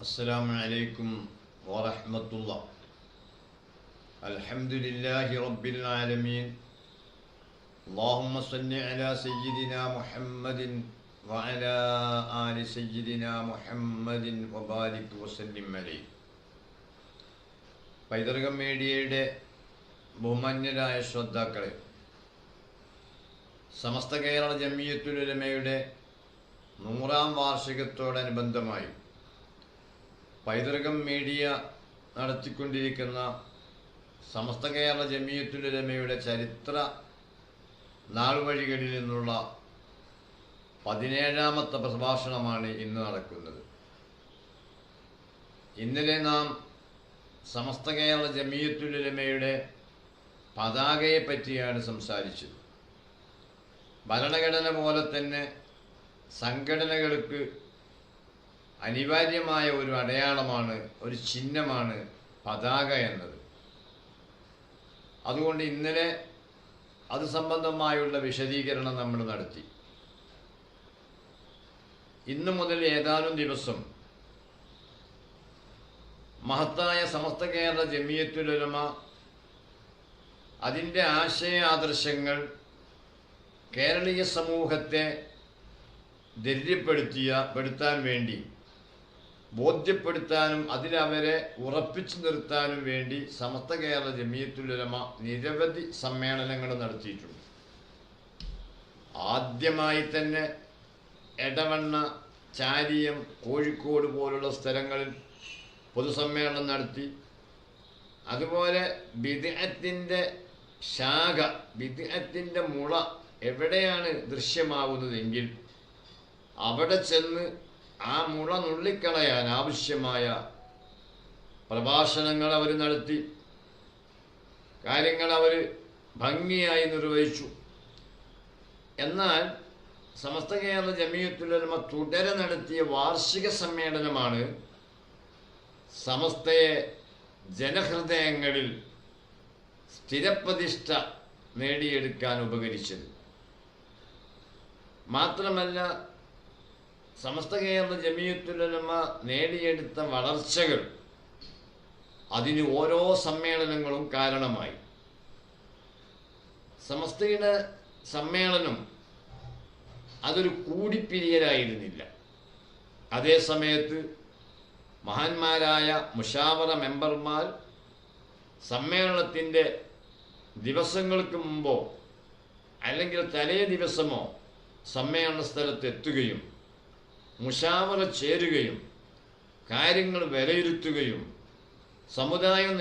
السلام عليكم ورحمة الله. الحمد لله رب العالمين. اللهم صل على سيدنا محمد وعلى آل سيدنا محمد وبارك وسلم عليه. പൈതൃകം മീഡിയയുടെ ബഹുമാന്യരായ ശ്രോതാക്കളെ, സമസ്ത കേരള ജമിയത്തുൽ ഉലമയുടെ 100ാം വാർഷികത്തോടനുബന്ധമായി പൈതൃകം മീഡിയ നടത്തിക്കൊണ്ടിരിക്കുന്ന സമസ്ത കേരള ജമിയത്തുൽ ഉലമയുടെ ചരിത്ര നാൾവഴികളിൽ നിന്നുള്ള 17ാമത്തെ പ്രഭാഷണമാണ് ഇന്ന് നടക്കുന്നത്. ഇന്നലെ നാം സമസ്ത കേരള ജമിയത്തുൽ ഉലമയുടെ പതാകയെ പറ്റിയാണ് സംസാരിച്ചത്. ഭരണഘടന പോലെ തന്നെ സംഘടനകൾക്ക് അനിവാര്യമായ ഒരു അടയാളമാണ്, ഒരു ചിഹ്നമാണ് പതാക എന്നത്. അതുകൊണ്ട് ഇന്നലെ അത് സംബന്ധമായുള്ള വിശദീകരണം നമ്മൾ നടത്തി. ഇന്നു മുതൽ ഏതാനും ദിവസം മഹത്തായ സമസ്ത കേരള ജമിയത്തുൽ ഉലമ അതിൻ്റെ ആശയാദർശങ്ങൾ കേരളീയ സമൂഹത്തെ ധൈര്യപ്പെടുത്താൻ വേണ്ടി, ബോധ്യപ്പെടുത്താനും അതിലവരെ ഉറപ്പിച്ചു നിർത്താനും വേണ്ടി സമസ്ത കേരള ജമിയത്തുൽ ഉലമ നിരവധി സമ്മേളനങ്ങൾ നടത്തിയിട്ടുണ്ട്. ആദ്യമായി തന്നെ എടവണ്ണ, ചാലിയം, കോഴിക്കോട് പോലുള്ള സ്ഥലങ്ങളിൽ പൊതുസമ്മേളനം നടത്തി. അതുപോലെ ബിദ്അത്തിന്റെ ശാഖ, ബിദ്അത്തിന്റെ മുള എവിടെയാണ് ദൃശ്യമാവുന്നതെങ്കിൽ അവിടെ ചെന്ന് ആ മുള നുള്ളിക്കളയാൻ ആവശ്യമായ പ്രഭാഷണങ്ങൾ അവർ നടത്തി. കാര്യങ്ങൾ അവർ ഭംഗിയായി നിർവഹിച്ചു. എന്നാൽ സമസ്ത കേരള ജമിയത്തുൽ ഉലമ തുടരെ നടത്തിയ വാർഷിക സമ്മേളനമാണ് സമസ്തയെ ജനഹൃദയങ്ങളിൽ സ്ഥിരപ്രതിഷ്ഠ നേടിയെടുക്കാൻ ഉപകരിച്ചത്. മാത്രമല്ല, സമസ്ത കേരള ജമിയത്തുൽ ഉലമ നേടിയെടുത്ത വളർച്ചകൾ അതിന് ഓരോ സമ്മേളനങ്ങളും കാരണമായി. സമസ്തയുടെ സമ്മേളനം അതൊരു കൂടിപ്പിരിയലായിരുന്നില്ല. അതേ സമയത്ത് മഹാന്മാരായ മുഷാവറ മെമ്പർമാർ സമ്മേളനത്തിൻ്റെ ദിവസങ്ങൾക്ക് മുമ്പോ അല്ലെങ്കിൽ തലേ ദിവസമോ സമ്മേളന സ്ഥലത്ത് എത്തുകയും മുഷാവറ ചേരുകയും കാര്യങ്ങൾ വിലയിരുത്തുകയും സമുദായം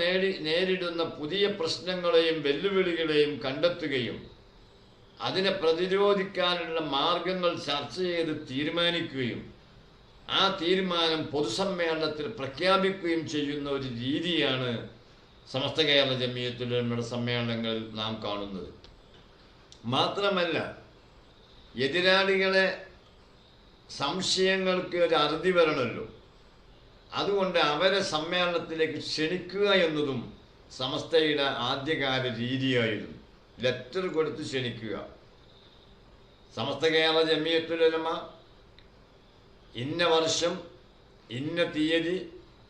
നേരിടുന്ന പുതിയ പ്രശ്നങ്ങളെയും വെല്ലുവിളികളെയും കണ്ടെത്തുകയും അതിനെ പ്രതിരോധിക്കാനുള്ള മാർഗങ്ങൾ ചർച്ച ചെയ്ത് തീരുമാനിക്കുകയും ആ തീരുമാനം പൊതുസമ്മേളനത്തിൽ പ്രഖ്യാപിക്കുകയും ചെയ്യുന്ന ഒരു രീതിയാണ് സമസ്ത കേരള ജമിയത്തുൽ ഉലമയുടെ സമ്മേളനങ്ങളിൽ നാം കാണുന്നത്. മാത്രമല്ല, എതിരാളികളെ സംശയങ്ങൾക്ക് ഒരു അറുതി വരണമല്ലോ, അതുകൊണ്ട് അവരെ സമ്മേളനത്തിലേക്ക് ക്ഷണിക്കുക എന്നതും സമസ്തയുടെ ആദ്യകാല രീതിയായിരുന്നു. ലെറ്റർ കൊടുത്ത് ക്ഷണിക്കുക. സമസ്ത കേരള ജമിയത്തുൽ ഉലമ ഇന്ന വർഷം, ഇന്ന തീയതി,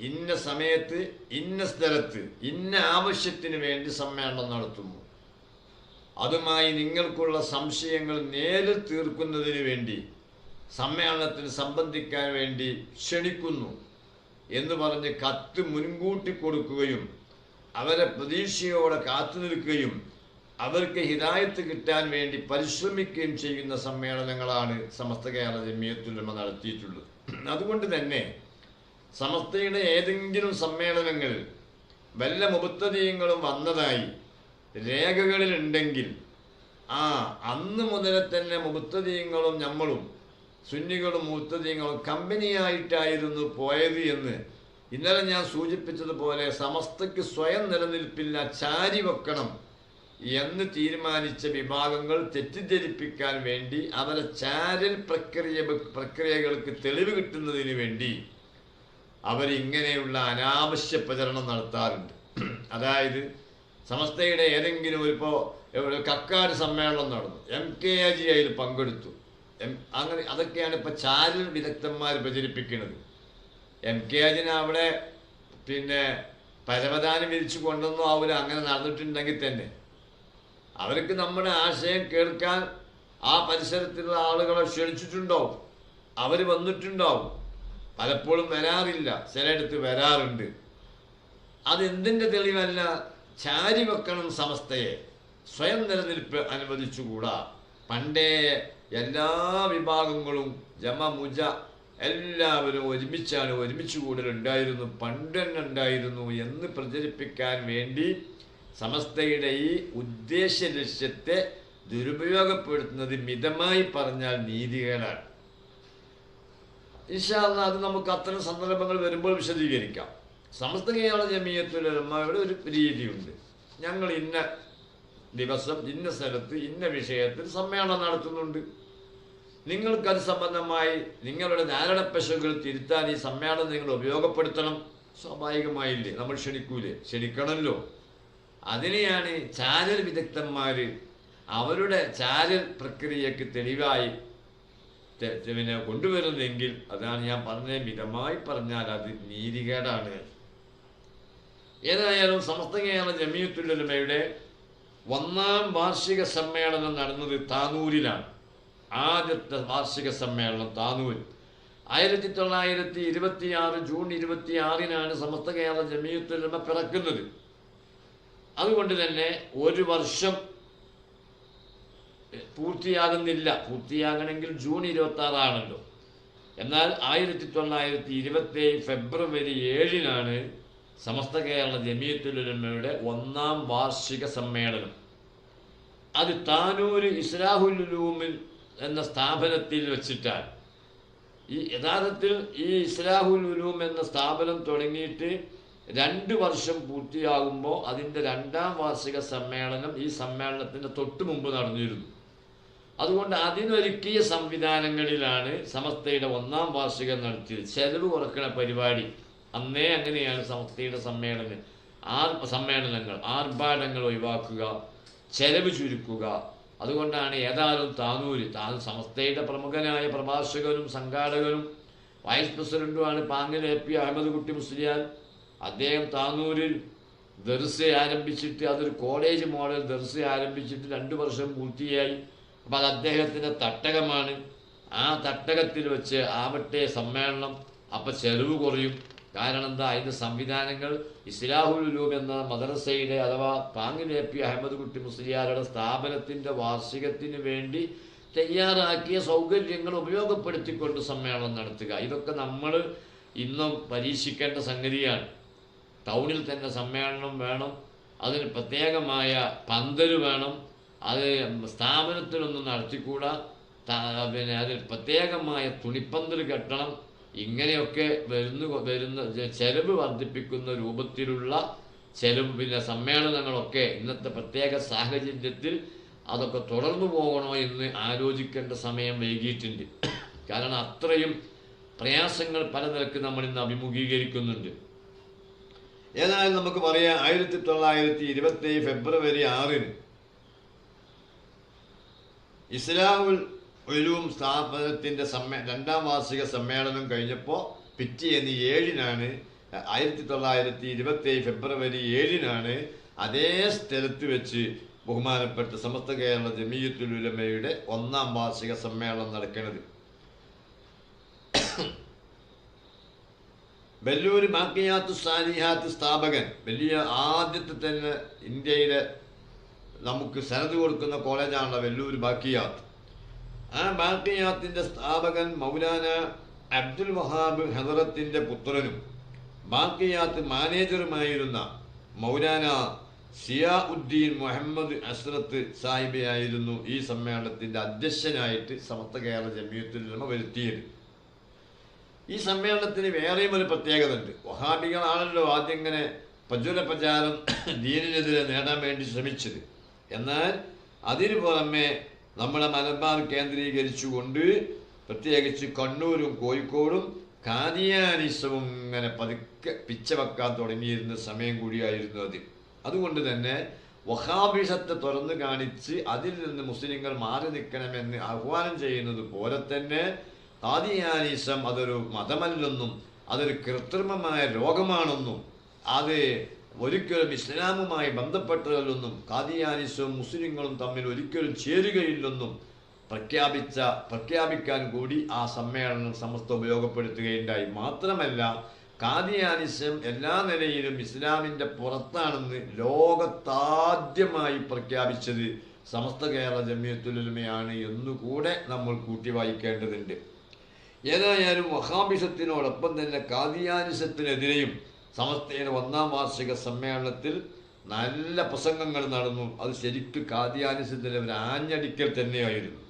ഇന്ന സമയത്ത്, ഇന്ന സ്ഥലത്ത്, ഇന്ന ആവശ്യത്തിന് വേണ്ടി സമ്മേളനം നടത്തുന്നു. അതുമായി നിങ്ങൾക്കുള്ള സംശയങ്ങൾ നേരിൽ തീർക്കുന്നതിന് വേണ്ടി സമ്മേളനത്തിൽ സംബന്ധിക്കാൻ വേണ്ടി ക്ഷണിക്കുന്നു എന്ന് പറഞ്ഞ് കത്ത് മുൻകൂട്ടി കൊടുക്കുകയും അവരെ പ്രതീക്ഷയോടെ കാത്തു നിൽക്കുകയും അവർക്ക് ഹിദായത്ത് കിട്ടാൻ വേണ്ടി പരിശ്രമിക്കുകയും ചെയ്യുന്ന സമ്മേളനങ്ങളാണ് സമസ്ത കേരള ജമിയത്തുൽ ഉലമ നടത്തിയിട്ടുള്ളത്. അതുകൊണ്ട് തന്നെ സമസ്തയുടെ ഏതെങ്കിലും സമ്മേളനങ്ങളിൽ വല്ല മുബത്തദീങ്ങളും വന്നതായി രേഖകളിലുണ്ടെങ്കിൽ അന്ന് മുതലേ തന്നെ മുബത്തദീങ്ങളും നമ്മളും സുന്നികളും മുബത്തദീങ്ങളും കമ്പനിയായിട്ടായിരുന്നു പോയത് എന്ന് ഇന്നലെ ഞാൻ സൂചിപ്പിച്ചതുപോലെ സമസ്തയ്ക്ക് സ്വയം നിലനിൽപ്പില്ല, ചാരി വെക്കണം എന്ന് തീരുമാനിച്ച വിഭാഗങ്ങൾ തെറ്റിദ്ധരിപ്പിക്കാൻ വേണ്ടി അവരെ ചാരൽ പ്രക്രിയകൾക്ക് തെളിവ് കിട്ടുന്നതിന് വേണ്ടി അവരിങ്ങനെയുള്ള അനാവശ്യ പ്രചരണം നടത്താറുണ്ട്. അതായത് സമസ്തയുടെ ഏതെങ്കിലും ഇപ്പോൾ കക്കാട് സമ്മേളനം നടന്നു, MKAG അതിൽ പങ്കെടുത്തു, അങ്ങനെ അതൊക്കെയാണ് ഇപ്പോൾ ചാരൽ വിദഗ്ധന്മാർ പ്രചരിപ്പിക്കുന്നത്. MK ഹാജിനെ അവിടെ പിന്നെ പരവതാനം വിരിച്ചു കൊണ്ടൊന്നും ആവില്ല. അങ്ങനെ നടന്നിട്ടുണ്ടെങ്കിൽ തന്നെ അവർക്ക് നമ്മുടെ ആശയം കേൾക്കാൻ ആ പരിസരത്തുള്ള ആളുകളെ ക്ഷണിച്ചിട്ടുണ്ടാവും, അവർ വന്നിട്ടുണ്ടാവും. പലപ്പോഴും വരാറില്ല, ചിലയിടത്ത് വരാറുണ്ട്. അതെന്തിൻ്റെ തെളിവല്ല? ചാരി വെക്കണം സമസ്തയെ, സ്വയം നിലനിൽപ്പ് അനുവദിച്ചുകൂടാ. പണ്ടേ എല്ലാ വിഭാഗങ്ങളും ജമ മുജ എല്ലാവരും ഒരുമിച്ച് കൂടലുണ്ടായിരുന്നു, പണ്ട് തന്നെ ഉണ്ടായിരുന്നു എന്ന് പ്രചരിപ്പിക്കാൻ വേണ്ടി സമസ്തയുടെ ഈ ഉദ്ദേശ ലക്ഷ്യത്തെ ദുരുപയോഗപ്പെടുത്തുന്നത് മിതമായി പറഞ്ഞാൽ നീതികേടാണ്. ഇൻഷാ അല്ലാഹ് അത് നമുക്ക് അത്തരം സന്ദർഭങ്ങൾ വരുമ്പോൾ വിശദീകരിക്കാം. സമസ്ത കേരള ജമിയത്തുൽ ഉലമയുടെ ഒരു രീതിയുണ്ട്. ഞങ്ങൾ ഇന്ന ദിവസം ഇന്ന സ്ഥലത്ത് ഇന്ന വിഷയത്തിൽ സമ്മേളനം നടത്തുന്നുണ്ട്. നിങ്ങൾക്കത് സംബന്ധമായി നിങ്ങളുടെ ധാരണപ്പശകൾ തിരുത്താൻ ഈ സമ്മേളനം നിങ്ങൾ ഉപയോഗപ്പെടുത്തണം. സ്വാഭാവികമായില്ലേ, നമ്മൾ ക്ഷണിക്കൂലേ? ക്ഷണിക്കണമല്ലോ. അതിനെയാണ് ചാനൽ വിദഗ്ധന്മാർ അവരുടെ ചാനൽ പ്രക്രിയക്ക് തെളിവായി പിന്നെ കൊണ്ടുവരുന്നെങ്കിൽ അതാണ് ഞാൻ പറഞ്ഞത്, മിതമായി പറഞ്ഞാൽ അത് നീതികേടാണ്. ഏതായാലും സമസ്ത കേരള ജമിയത്തുൽ ഉലമയുടെ 1ാം വാർഷിക സമ്മേളനം നടന്നത് താനൂരിലാണ്. ആദ്യത്തെ വാർഷിക സമ്മേളനം താനൂർ 1926 ജൂൺ 26-നാണ് സമസ്ത കേരള ജമിയത്തുൽ ഉലമ പിറക്കുന്നത്. അതുകൊണ്ട് തന്നെ ഒരു വർഷം പൂർത്തിയാകുന്നില്ല. പൂർത്തിയാകണമെങ്കിൽ ജൂൺ 26 ആണല്ലോ. എന്നാൽ 1927 ഫെബ്രുവരി 7-നാണ് സമസ്ത കേരള ജമിയത്തുൽ ഉലമയുടെ 1ാം വാർഷിക സമ്മേളനം. അത് താനൂര് ഇസ്ലാഹുൽ ഉലൂമിൽ എന്ന സ്ഥാപനത്തിൽ വെച്ചിട്ടാണ്. ഈ യഥാർത്ഥത്തിൽ ഈ ഇസ്ലാഹുൽ ഉലൂം എന്ന സ്ഥാപനം തുടങ്ങിയിട്ട് 2 വർഷം പൂർത്തിയാകുമ്പോൾ അതിൻ്റെ 2ാം വാർഷിക സമ്മേളനം ഈ സമ്മേളനത്തിൻ്റെ തൊട്ട് മുമ്പ് നടന്നിരുന്നു. അതുകൊണ്ട് അതിനൊരുക്കിയ സംവിധാനങ്ങളിലാണ് സമസ്തയുടെ 1ാം വാർഷികം നടത്തിയത്. ചെലവ് കുറക്കുന്ന പരിപാടി അന്നേ അങ്ങനെയാണ് സമസ്തയുടെ സമ്മേളനങ്ങൾ. ആർഭാടങ്ങൾ ഒഴിവാക്കുക, ചെലവ് ചുരുക്കുക. അതുകൊണ്ടാണ് ഏതായാലും താനൂര് സമസ്തയുടെ പ്രമുഖനായ പ്രഭാഷകനും സംഘാടകനും വൈസ് പ്രസിഡന്റുമാണ് പാങ്ങിൽ AP അഹമ്മദ് കുട്ടി മുസ്ലിയാർ. അദ്ദേഹം താനൂരിൽ ദർസ് ആരംഭിച്ചിട്ട് അതൊരു കോളേജ് മോഡൽ ദർസ് ആരംഭിച്ചിട്ട് 2 വർഷം പൂർത്തിയായി. അപ്പം അത് അദ്ദേഹത്തിൻ്റെ തട്ടകമാണ്. ആ തട്ടകത്തിൽ വെച്ച് ആവട്ടെ സമ്മേളനം. അപ്പം ചെലവ് കുറയും. കാരണം എന്താ? അതിൻ്റെ സംവിധാനങ്ങൾ ഇസ്ലാഹുൽ ഉലൂം എന്ന മദ്രസയുടെ അഥവാ പാങ്ങിൽ AP അഹമ്മദ് കുട്ടി മുസ്ലിയാരുടെ സ്ഥാപനത്തിൻ്റെ വാർഷികത്തിന് വേണ്ടി തയ്യാറാക്കിയ സൗകര്യങ്ങൾ ഉപയോഗപ്പെടുത്തിക്കൊണ്ട് സമ്മേളനം നടത്തുക. ഇതൊക്കെ നമ്മൾ ഇന്നും പരീക്ഷിക്കേണ്ട സംഗതിയാണ്. ടൗണിൽ തന്നെ സമ്മേളനം വേണം, അതിന് പ്രത്യേകമായ പന്തൽ വേണം, അത് സ്ഥാപനത്തിലൊന്നും നടത്തിക്കൂടാ, പിന്നെ അതിൽ പ്രത്യേകമായ തുണിപ്പന്തൽ കെട്ടണം. ഇങ്ങനെയൊക്കെ വരുന്ന ചെലവ് വർദ്ധിപ്പിക്കുന്ന രൂപത്തിലുള്ള പിന്നെ സമ്മേളനങ്ങളൊക്കെ ഇന്നത്തെ പ്രത്യേക സാഹചര്യത്തിൽ അതൊക്കെ തുടർന്നു പോകണോ എന്ന് ആലോചിക്കേണ്ട സമയം വൈകിയിട്ടുണ്ട്. കാരണം അത്രയും പ്രയാസങ്ങൾ പല നിലക്ക് നമ്മൾ ഇന്ന് അഭിമുഖീകരിക്കുന്നുണ്ട്. ഏതായാലും നമുക്ക് പറയാം, 1927 ഫെബ്രുവരി 6-ന് ഇസ്ലാഹുൽ ഉലൂം സ്ഥാപനത്തിൻ്റെ 2ാം വാർഷിക സമ്മേളനം കഴിഞ്ഞപ്പോൾ പിറ്റേന്ന് 7-നാണ് 1927 ഫെബ്രുവരി 7-നാണ് അതേ സ്ഥലത്ത് വെച്ച് ബഹുമാനപ്പെട്ട സമസ്ത കേരള ജമിയത്തുൽ ഉലമയുടെ 1ാം വാർഷിക സമ്മേളനം നടക്കുന്നത്. ബല്ലൂര് ബാക്കിയാത്തു സാലിഹാത്ത് സ്ഥാപകൻ, വലിയ ആദ്യത്തെ തന്നെ ഇന്ത്യയിലെ നമുക്ക് സനത് കൊടുക്കുന്ന കോളേജാണല്ലോ വെല്ലൂര് ബാക്കിയാത്ത്. ആ ബാക്കിയാത്തിൻ്റെ സ്ഥാപകൻ മൗലാന അബ്ദുൽ വഹാബ് ഹദറത്തിൻ്റെ പുത്രനും ബാക്കിയാത്ത് മാനേജറുമായിരുന്ന മൗലാന സിയാഉദ്ദീൻ മുഹമ്മദ് അസ്രത്ത് സാഹിബയായിരുന്നു ഈ സമ്മേളനത്തിൻ്റെ അധ്യക്ഷനായിട്ട് സമസ്ത കേരള ജമിയത്തുൽ ഉലമ വരുത്തിയത്. ഈ സമ്മേളനത്തിന് വേറെയും ഒരു പ്രത്യേകത ഉണ്ട്. വഹാബികളാണല്ലോ ആദ്യം ഇങ്ങനെ പ്രജ്വല പ്രചാരം ദീനിനെതിരെ നേടാൻ വേണ്ടി ശ്രമിച്ചത്. എന്നാൽ അതിനു പുറമെ നമ്മുടെ മലബാർ കേന്ദ്രീകരിച്ചുകൊണ്ട് പ്രത്യേകിച്ച് കണ്ണൂരും കോഴിക്കോടും ഖാദിയാനിസവും ഇങ്ങനെ പതുക്കെ പിച്ച വെക്കാൻ തുടങ്ങിയിരുന്ന സമയം കൂടിയായിരുന്നു അത്. അതുകൊണ്ട് തന്നെ വഹാബിസത്തെ തുറന്നു കാണിച്ച് അതിൽ നിന്ന് മുസ്ലിങ്ങൾ മാറി നിൽക്കണമെന്ന് ആഹ്വാനം ചെയ്യുന്നത് പോലെ തന്നെ ഖാദിയാനിസം അതൊരു മതമല്ലെന്നും അതൊരു കൃത്രിമമായ രോഗമാണെന്നും അത് ഒരിക്കലും ഇസ്ലാമുമായി ബന്ധപ്പെട്ടതിലൊന്നും ഖാദിയാനിസവും മുസ്ലിങ്ങളും തമ്മിൽ ഒരിക്കലും ചേരുകയില്ലെന്നും പ്രഖ്യാപിക്കാൻ കൂടി ആ സമ്മേളനം സമസ്ത ഉപയോഗപ്പെടുത്തുകയുണ്ടായി. മാത്രമല്ല, ഖാദിയാനിസം എല്ലാ നിലയിലും ഇസ്ലാമിൻ്റെ പുറത്താണെന്ന് ലോകത്താദ്യമായി പ്രഖ്യാപിച്ചത് സമസ്ത കേരള ജമിയത്തുൽ ഉലമയാണ് എന്നുകൂടെ നമ്മൾ കൂട്ടി വായിക്കേണ്ടതുണ്ട്. ഏതായാലും വഹാബിസത്തിനോടൊപ്പം തന്നെ ഖാദിയാനിസത്തിനെതിരെയും സമസ്തയുടെ 1-ാം വാർഷിക സമ്മേളനത്തിൽ നല്ല പ്രസംഗങ്ങൾ നടന്നു. അത് ശരിക്കും ഖാദിയാനിസത്തിൻ്റെ ഒരു ആഞ്ഞടിക്കൽ തന്നെയായിരുന്നു.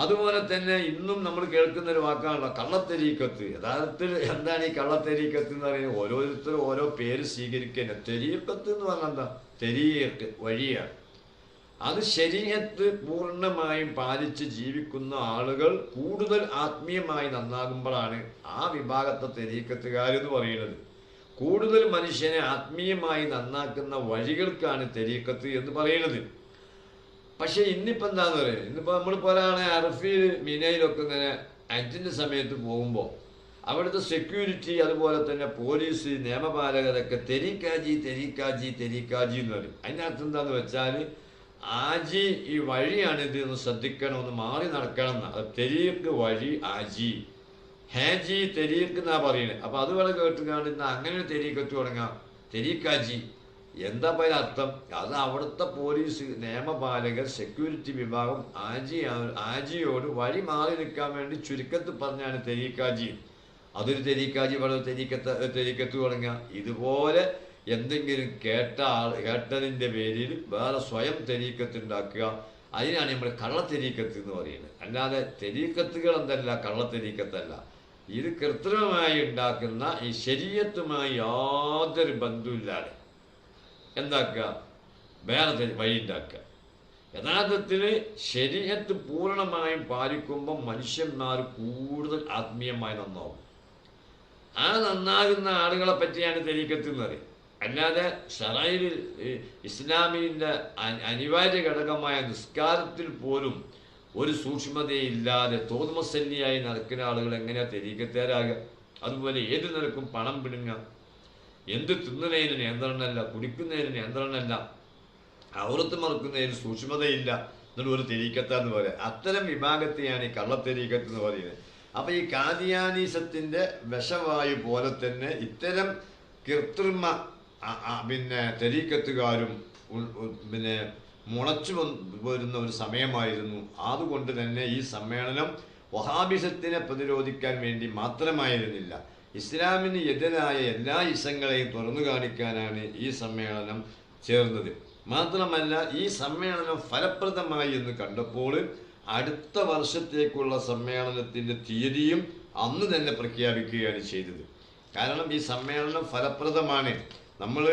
അതുപോലെ തന്നെ ഇന്നും നമ്മൾ കേൾക്കുന്ന ഒരു വാക്കാണല്ലോ കള്ളത്തെരീക്കത്ത്. യഥാർത്ഥത്തിൽ എന്താണ് ഈ കള്ളത്തെരീക്കത്ത് എന്ന് പറയുന്നത്? ഓരോരുത്തരും ഓരോ പേര് സ്വീകരിക്കുക. തെരീക്കത്ത് എന്ന് പറഞ്ഞാൽ എന്താ? തെരീക്ക് വഴിയാണ്. അത് ശരീഅത്ത് പൂർണ്ണമായും പാലിച്ച് ജീവിക്കുന്ന ആളുകൾ കൂടുതൽ ആത്മീയമായി നന്നാകുമ്പോഴാണ് ആ വിഭാഗത്തെ തെരീക്കത്തുകാരെന്ന് പറയുന്നത്. കൂടുതൽ മനുഷ്യനെ ആത്മീയമായി നന്നാക്കുന്ന വഴികൾക്കാണ് തെരീക്കത്ത് എന്ന് പറയുന്നത്. പക്ഷെ ഇന്നിപ്പോൾ എന്താന്ന് പറയുന്നത്, ഇന്നിപ്പോൾ നമ്മളിപ്പോൾ ഒരാളെ അറഫയിൽ മിനയിലൊക്കെ ഇങ്ങനെ ഹജ്ജിൻ്റെ സമയത്ത് പോകുമ്പോൾ അവിടുത്തെ സെക്യൂരിറ്റി അതുപോലെ തന്നെ പോലീസ് നിയമപാലകരൊക്കെ തെരീക്കാജി എന്ന് പറയും. അതിനകത്ത് എന്താന്ന് വെച്ചാൽ ആജി ഈ വഴിയാണിത് എന്ന് ശ്രദ്ധിക്കണം, ഒന്ന് മാറി നടക്കണം എന്നാ. തെരീക്ക് വഴി ആജി, ഹാജി തെരീക്ക് എന്നാ പറയുന്നത്. അപ്പം അതുപോലെ കേട്ട് കാണുന്ന അങ്ങനെ ഒരു തെരീക്കത്ത് തുടങ്ങാം, തെരീക്കാജി. എന്താ പറയുക അർത്ഥം? അത് അവിടുത്തെ പോലീസ് നിയമപാലകർ സെക്യൂരിറ്റി വിഭാഗം ആജിയോട് വഴി മാറി നിൽക്കാൻ വേണ്ടി ചുരുക്കത്തിൽ പറഞ്ഞാണ് തെരീക്കാജി. അതൊരു തെരീക്കാജി വളരെ തെരീക്കത്ത് തുടങ്ങുക. ഇതുപോലെ എന്തെങ്കിലും കേട്ടതിൻ്റെ പേരിൽ വേറെ സ്വയം തെരീക്കത്ത് ഉണ്ടാക്കുക, അതിനാണ് നമ്മൾ കള്ളത്തെരീക്കത്ത് എന്ന് പറയുന്നത്. അല്ലാതെ തെരീക്കത്തുകൾ എന്തല്ല, കള്ളത്തെരീക്കത്തല്ല. ഇത് കൃത്രിമമായി ഉണ്ടാക്കുന്ന ഈ ശരീഅത്തുമായി യാതൊരു ബന്ധമില്ലാതെ എന്താക്കുക, വേറെ വഴി ഉണ്ടാക്കുക. യഥാർത്ഥത്തിൽ ശരീഅത്ത് പൂർണ്ണമായും പാലിക്കുമ്പോൾ മനുഷ്യന്മാർ കൂടുതൽ ആത്മീയമായി നന്നാവും. ആ നന്നാകുന്ന ആളുകളെ പറ്റിയാണ് തെരീക്കത്ത് എന്ന് പറയും. അല്ലാതെ ശറയിൽ ഇസ്ലാമിൻ്റെ അനിവാര്യ ഘടകമായ നിസ്കാരത്തിൽ പോലും ഒരു സൂക്ഷ്മതയില്ലാതെ തോതുമസല്ലിയായി നടക്കുന്ന ആളുകൾ എങ്ങനെയാണ് തെരീക്കത്തേരാകുക? അതുപോലെ ഏത് നിലക്കും പണം പിടുങ്ങുക, എന്ത് തിന്നുന്നതിന് നിയന്ത്രണമല്ല, കുടിക്കുന്നതിന് നിയന്ത്രണമല്ല, ഔറത്ത് മറക്കുന്നതിന് സൂക്ഷ്മതയില്ല എന്നുള്ള ഒരു തെരീക്കത്താന്ന് പറയുക. അത്തരം വിഭാഗത്തെയാണ് ഈ കള്ളത്തെരീക്കത്ത് എന്ന് പറയുന്നത്. അപ്പം ഈ ഖാദിയാനീസത്തിൻ്റെ വിഷവായു പോലെ തന്നെ ഇത്തരം കൃത്രിമ തെരീക്കത്തുകാരും മുളച്ചു വരുന്ന ഒരു സമയമായിരുന്നു. അതുകൊണ്ട് തന്നെ ഈ സമ്മേളനം വഹാബിസത്തിനെ പ്രതിരോധിക്കാൻ വേണ്ടി മാത്രമായിരുന്നില്ല, ഇസ്ലാമിന് എതിരായ എല്ലാ ഇസങ്ങളെയും തുറന്നു കാണിക്കാനാണ് ഈ സമ്മേളനം ചേർന്നത്. മാത്രമല്ല, ഈ സമ്മേളനം ഫലപ്രദമായി എന്ന് കണ്ടപ്പോൾ അടുത്ത വർഷത്തേക്കുള്ള സമ്മേളനത്തിൻ്റെ തീയതിയും അന്ന് തന്നെ പ്രഖ്യാപിക്കുകയാണ് ചെയ്തത്. കാരണം ഈ സമ്മേളനം ഫലപ്രദമാണ്. നമ്മൾ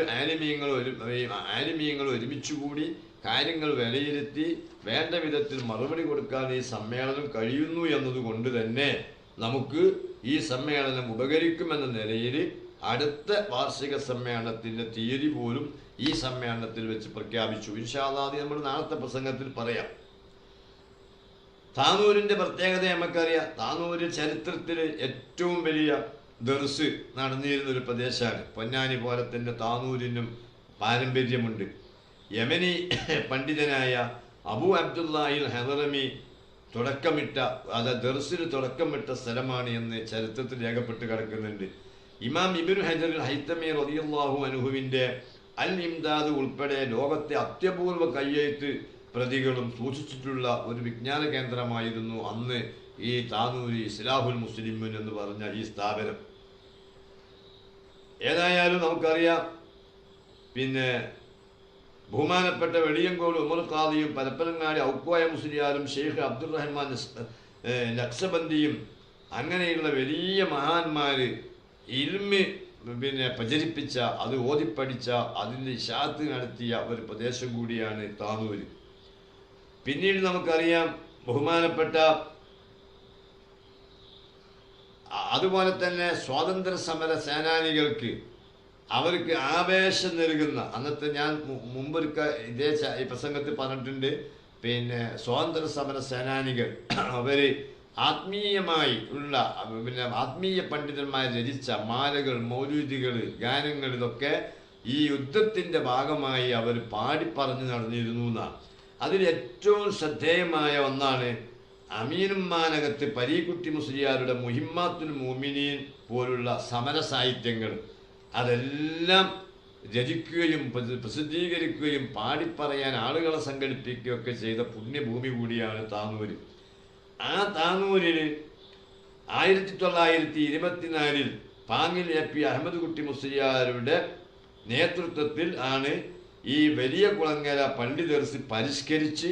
ആലിമീങ്ങൾ ഒരുമിച്ചുകൂടി കാര്യങ്ങൾ വിലയിരുത്തി വേണ്ട വിധത്തിൽ മറുപടി കൊടുക്കാൻ ഈ സമ്മേളനം കഴിയുന്നു എന്നതുകൊണ്ട് തന്നെ നമുക്ക് ഈ സമ്മേളനം ഉപകരിക്കുമെന്ന നിലയിൽ അടുത്ത വാർഷിക സമ്മേളനത്തിൻ്റെ തീയതി പോലും ഈ സമ്മേളനത്തിൽ വെച്ച് പ്രഖ്യാപിച്ചു. ഇൻഷാ അല്ലാഹ് നമ്മൾ നാളത്തെ പ്രസംഗത്തിൽ പറയാം. താനൂരിൻ്റെ പ്രത്യേകത നമുക്കറിയാം. താനൂര് ചരിത്രത്തിൽ ഏറ്റവും വലിയ ദർസ് നടന്നിരുന്ന ഒരു പ്രദേശമാണ്. പൊന്നാനി പോലെ തന്നെ താനൂരിനും പാരമ്പര്യമുണ്ട്. യമനി പണ്ഡിതനായ അബു അബ്ദുല്ലാഹിൽ ഹദറമി ദർസിന് തുടക്കമിട്ട സ്ഥലമാണ് എന്ന് ചരിത്രത്തിൽ രേഖപ്പെട്ട് കിടക്കുന്നുണ്ട്. ഇമാം ഇബ്നു ഹജർ ഹൈതമി റളിയല്ലാഹു അൻഹുവിൻ്റെ അൽ ഇംദാദ് ഉൾപ്പെടെ ലോകത്തെ അത്യപൂർവ കയ്യെഴുത്ത് പ്രതികളും സൂക്ഷിച്ചിട്ടുള്ള ഒരു വിജ്ഞാന കേന്ദ്രമായിരുന്നു അന്ന് ഈ താനൂരി ഇസ്ലാഹുൽ മുസ്ലിമീൻ എന്ന് പറഞ്ഞ ഈ സ്ഥാപനം. ഏതായാലും നമുക്കറിയാം, പിന്നെ ബഹുമാനപ്പെട്ട വെളിയങ്കോട് ഉമർ ഖാദിയും പരപ്പനങ്ങാടി ഔക്കോയ മുസ്ലിയാരും ഷെയ്ഖ് അബ്ദുറഹ്മാൻ നക്സബന്ദിയും അങ്ങനെയുള്ള വലിയ മഹാന്മാർ ഇൽമ് പ്രചരിപ്പിച്ച, അത് ഓതിപ്പടിച്ച, അതിൻ്റെ ഇശാഅത്ത് നടത്തിയ ഒരു പ്രദേശം കൂടിയാണ് താനൂര്. പിന്നീട് നമുക്കറിയാം ബഹുമാനപ്പെട്ട അതുപോലെ തന്നെ സ്വാതന്ത്ര്യ സമര സേനാനികൾക്ക് അവർക്ക് ആവേശം നൽകുന്ന, അന്നത്തെ ഞാൻ മുമ്പൊരുക്ക ഇതേ ഈ പ്രസംഗത്തിൽ പറഞ്ഞിട്ടുണ്ട്, പിന്നെ സ്വാതന്ത്ര്യ സമര സേനാനികൾ അവർ ആത്മീയമായി ഉള്ള പിന്നെ ആത്മീയ പണ്ഡിതന്മാർ രചിച്ച മാലകൾ, മൗലൂദികൾ, ഗാനങ്ങൾ ഇതൊക്കെ ഈ യുദ്ധത്തിൻ്റെ ഭാഗമായി അവർ പാടിപ്പറഞ്ഞ് നടന്നിരുന്നു എന്നാണ്. അതിൽ ഏറ്റവും ശ്രദ്ധേയമായ ഒന്നാണ് അമീനുമ്മാനകത്ത് പരീക്കുട്ടി മുസ്ലിയാരുടെ മുഹിമ്മാത്തുൽ മുഅ്മിനീൻ പോലുള്ള സമര സാഹിത്യങ്ങൾ. അതെല്ലാം രചിക്കുകയും പ്രസിദ്ധീകരിക്കുകയും പാടിപ്പറയാൻ ആളുകളെ സംഘടിപ്പിക്കുകയൊക്കെ ചെയ്ത പുണ്യഭൂമി കൂടിയാണ് താനൂർ. ആ താനൂരിൽ 1924 പാങ്ങിൽ എ പി അഹമ്മദ് കുട്ടി മുസ്ലിയാരുടെ നേതൃത്വത്തിൽ ആണ് ഈ വലിയ കുളങ്ങര പള്ളി ദർസ് പരിഷ്കരിച്ച്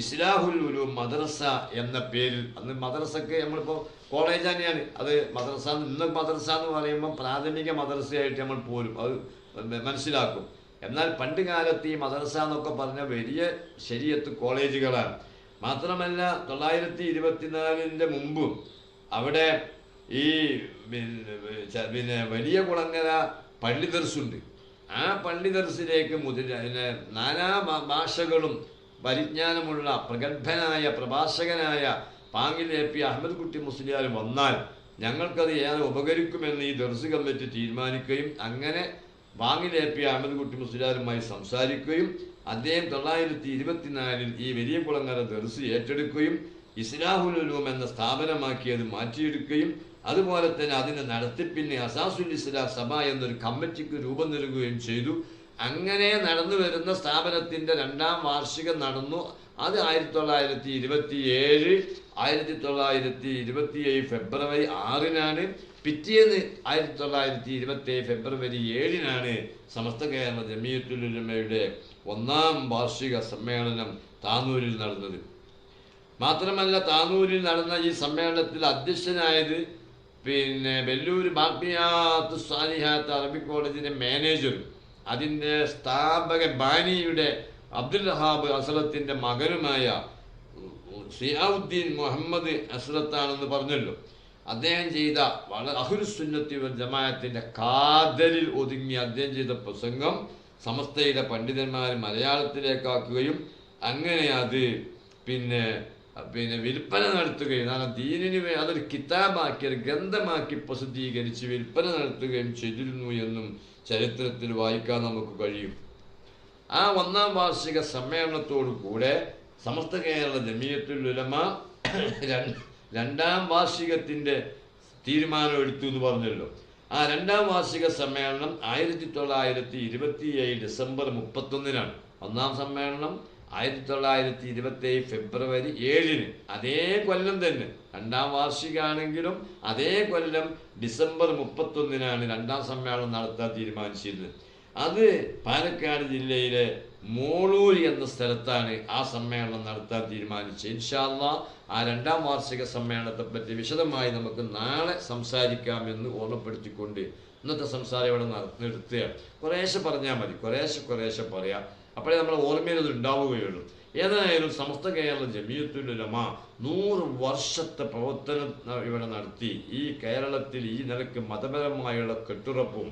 ഇസ്ലാഹുൽ ഉലൂം മദ്രസ എന്ന പേരിൽ, അന്ന് മദ്രസക്ക് നമ്മളിപ്പോൾ കോളേജ് തന്നെയാണ് അത് മദ്രസ. ഇന്ന് മദ്രസ എന്ന് പറയുമ്പോൾ പ്രാഥമിക മദ്രസയായിട്ട് നമ്മൾ പോരും, അത് മനസ്സിലാക്കും. എന്നാൽ പണ്ട് കാലത്ത് ഈ മദ്രസ എന്നൊക്കെ പറഞ്ഞ വലിയ ശരീഅത്ത് കോളേജുകളാണ്. മാത്രമല്ല 924 മുമ്പും അവിടെ ഈ പിന്നെ വലിയ കുളങ്ങര പള്ളി ദർസുണ്ട്. ആ പള്ളി ദർസിലേക്ക് നാനാ ഭാഷകളും പരിജ്ഞാനമുള്ള പ്രഗത്ഭനായ പ്രഭാഷകനായ പാങ്ങിൽ എ പി അഹമ്മദ് കുട്ടി മുസ്ലിയാർ വന്നാൽ ഞങ്ങൾക്കത് ഏറെ ഉപകരിക്കുമെന്ന് ഈ ദർസ് കമ്മിറ്റി തീരുമാനിക്കുകയും അങ്ങനെ പാങ്ങിൽ എ പി അഹമ്മദ് കുട്ടി മുസ്ലിയാരുമായി സംസാരിക്കുകയും അദ്ദേഹം 924 ഈ വലിയ കുളങ്ങര ദർസ് ഏറ്റെടുക്കുകയും ഇസ്ലാഹുൽ ഉലൂം എന്ന സ്ഥാപനമാക്കി അത് മാറ്റിയെടുക്കുകയും അതുപോലെ തന്നെ അതിൻ്റെ നടത്തിപ്പിന് അസാസുൽ ഇസ്ലാം സഭ എന്നൊരു കമ്മിറ്റിക്ക് രൂപം നൽകുകയും ചെയ്തു. അങ്ങനെ നടന്നു വരുന്ന സ്ഥാപനത്തിൻ്റെ 2ാം വാർഷികം നടന്നു. അത് 1927 ഫെബ്രുവരി 6-നാണ്. പിറ്റേന്ന് 1927 ഫെബ്രുവരി 7-നാണ് സമസ്ത കേരള ജമിയത്തുൽ ഉലമയുടെ 1ാം വാർഷിക സമ്മേളനം താനൂരിൽ നടന്നത്. മാത്രമല്ല താനൂരിൽ നടന്ന ഈ സമ്മേളനത്തിൽ അധ്യക്ഷനായത് പിന്നെ വെല്ലൂർ ബാക്കിയാത്ത് സാലിഹാത്ത് അറബി കോളേജിൻ്റെ മാനേജറും അതിൻ്റെ സ്ഥാപക ബാനിയുടെ അബ്ദുൽ വഹാബ് അസ്ലത്തിൻ്റെ മകനുമായ സിയാഉദ്ദീൻ മുഹമ്മദ് അസ്ലത്താണെന്ന് പറഞ്ഞല്ലോ. അദ്ദേഹം ചെയ്ത വളരെ അഹ്ലുസുന്നത്തി വൽ ജമാഅത്തിൻ്റെ കാതലിൽ ഒതുങ്ങി അദ്ദേഹം ചെയ്ത പ്രസംഗം സമസ്തയുടെ പണ്ഡിതന്മാർ മലയാളത്തിലേക്കാക്കുകയും അങ്ങനെ അത് പിന്നെ വിൽപ്പന നടത്തുകയും ദീനിന് അതൊരു കിതാബാക്കി ഒരു ഗ്രന്ഥമാക്കി പ്രസിദ്ധീകരിച്ച് വിൽപ്പന നടത്തുകയും ചെയ്തിരുന്നു എന്നും ചരിത്രത്തിൽ വായിക്കാൻ നമുക്ക് കഴിയും. ആ 1ാം വാർഷിക സമ്മേളനത്തോടു കൂടെ സമസ്ത കേരള ജമിയത്തുൽ ഉലമ 2ാം വാർഷികത്തിൻ്റെ തീരുമാനം എടുത്തു എന്ന് പറഞ്ഞല്ലോ. ആ 2ാം വാർഷിക സമ്മേളനം 1927 ഡിസംബർ 31-നാണ്. 1ാം സമ്മേളനം 1927 ഫെബ്രുവരി 7-ന്. അതേ കൊല്ലം തന്നെ 2ാം വാർഷികമാണെങ്കിലും അതേ കൊല്ലം ഡിസംബർ 31-നാണ് 2ാം സമ്മേളനം നടത്താൻ തീരുമാനിച്ചിരുന്നത്. അത് പാലക്കാട് ജില്ലയിലെ മോളൂർ എന്ന സ്ഥലത്താണ് ആ സമ്മേളനം നടത്താൻ തീരുമാനിച്ചത്. ഇൻഷാ അല്ലാഹ് ആ 2ാം വാർഷിക സമ്മേളനത്തെപ്പറ്റി വിശദമായി നമുക്ക് നാളെ സംസാരിക്കാമെന്ന് ഓർമ്മപ്പെടുത്തിക്കൊണ്ട് ഇന്നത്തെ സംസാരം ഇവിടെ നിർത്തുകയാണ്. കുറേശ്ശെ പറഞ്ഞാൽ മതി, കുറേശ്ശെ പറയാം, അപ്പോഴേ നമ്മൾ ഓർമ്മയിൽ അത് ഉണ്ടാവുകയുള്ളൂ. ഏതായാലും സമസ്ത കേരള ജമിയത്തുൽ ഉലമ 100 വർഷത്തെ പ്രവർത്തനം ഇവിടെ നടത്തി ഈ കേരളത്തിൽ ഈ നിലക്ക് മതപരമായുള്ള കെട്ടുറപ്പും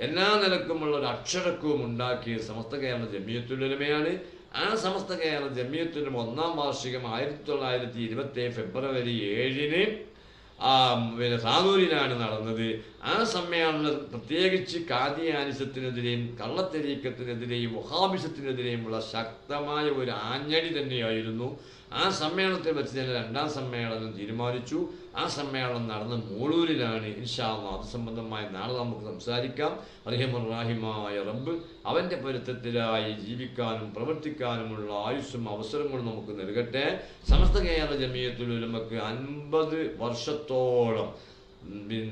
എല്ലാ നിലക്കുമുള്ള ഒരു അക്ഷരക്കവും ഉണ്ടാക്കിയ സമസ്ത കേരള ജമിയത്തുൽ ഉലമയാണ്. ആ സമസ്ത കേരള ജമിയത്തുൽ ഉലമ 1ാം വാർഷികം 1927 ഫെബ്രുവരി 7-ന് താനൂരിലാണ് നടന്നത്. ആ സമ്മേളനം പ്രത്യേകിച്ച് കാദിയാനിസത്തിനെതിരെയും കള്ളത്തരീക്കത്തിനെതിരെയും വഹാബിസത്തിനെതിരെയുമുള്ള ശക്തമായ ഒരു ആഞ്ഞടി തന്നെയായിരുന്നു. ആ സമ്മേളനത്തെ വെച്ച് തന്നെ 2ാം സമ്മേളനം തീരുമാനിച്ചു. ആ സമ്മേളനം നടന്ന മോളൂരിലാണ്. ഇൻഷാ അല്ലാഹ് അത് സംബന്ധമായി നാളെ നമുക്ക് സംസാരിക്കാം. റഹീമുർ-റഹീമായ റബ്ബ് അവൻ്റെ പൊരുത്തത്തിലായി ജീവിക്കാനും പ്രവർത്തിക്കാനുമുള്ള ആയുസ്സും അവസരങ്ങളും നമുക്ക് നൽകട്ടെ. സമസ്ത കേരള ജമിയത്തുൽ ഉലമക്ക് 50 വർഷത്തോളം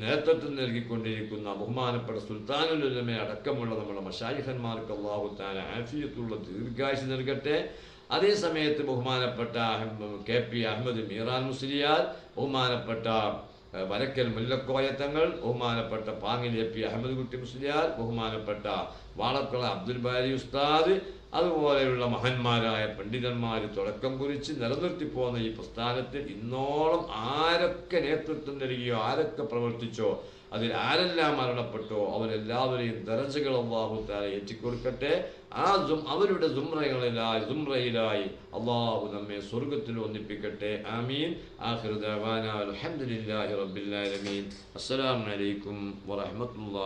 നേതൃത്വം നൽകിക്കൊണ്ടിരിക്കുന്ന ബഹുമാനപ്പെട്ട സുൽത്താനുൽ ഉലമ അടക്കമുള്ള നമ്മുടെ മശായിഖന്മാർക്ക് അല്ലാഹു തആല ആഫിയത്തുള്ള ദീർഘായുസ്സ് നൽകട്ടെ. അതേ സമയത്ത് ബഹുമാനപ്പെട്ട KP അഹമ്മദ് മീറാൻ മുസ്ലിയാർ, ബഹുമാനപ്പെട്ട വരക്കൽ മുല്ലക്കോയ തങ്ങൾ, ബഹുമാനപ്പെട്ട പാങ്ങിൽ AP അഹമ്മദ് കുട്ടി മുസ്ലിയാർ, ബഹുമാനപ്പെട്ട വാളക്കുള അബ്ദുൽ ബാരി ഉസ്താദ്, അതുപോലെയുള്ള മഹാന്മാരായ പണ്ഡിതന്മാർ തുടക്കം കുറിച്ച് നിലനിർത്തിപ്പോന്ന ഈ പ്രസ്ഥാനത്തിൽ ഇന്നോളം ആരൊക്കെ നേതൃത്വം നൽകിയോ, ആരൊക്കെ പ്രവർത്തിച്ചോ, അതിൽ ആരെല്ലാം മരണപ്പെട്ടോ അവരെല്ലാവരെയും ദറജകൾ അല്ലാഹു തആല ഏറ്റിക്കൊടുക്കട്ടെ. അവരുടെ സുംറയിലായി അല്ലാഹു നമ്മെ സ്വർഗ്ഗത്തിൽ ഒന്നിപ്പിക്കട്ടെ. ആമീൻ. ആഖിറു ദഅവാനാ അൽഹംദുലില്ലാഹി റബ്ബിൽ ആലമീൻ. അസ്സലാമു അലൈക്കും വറഹ്മത്തുള്ളാഹി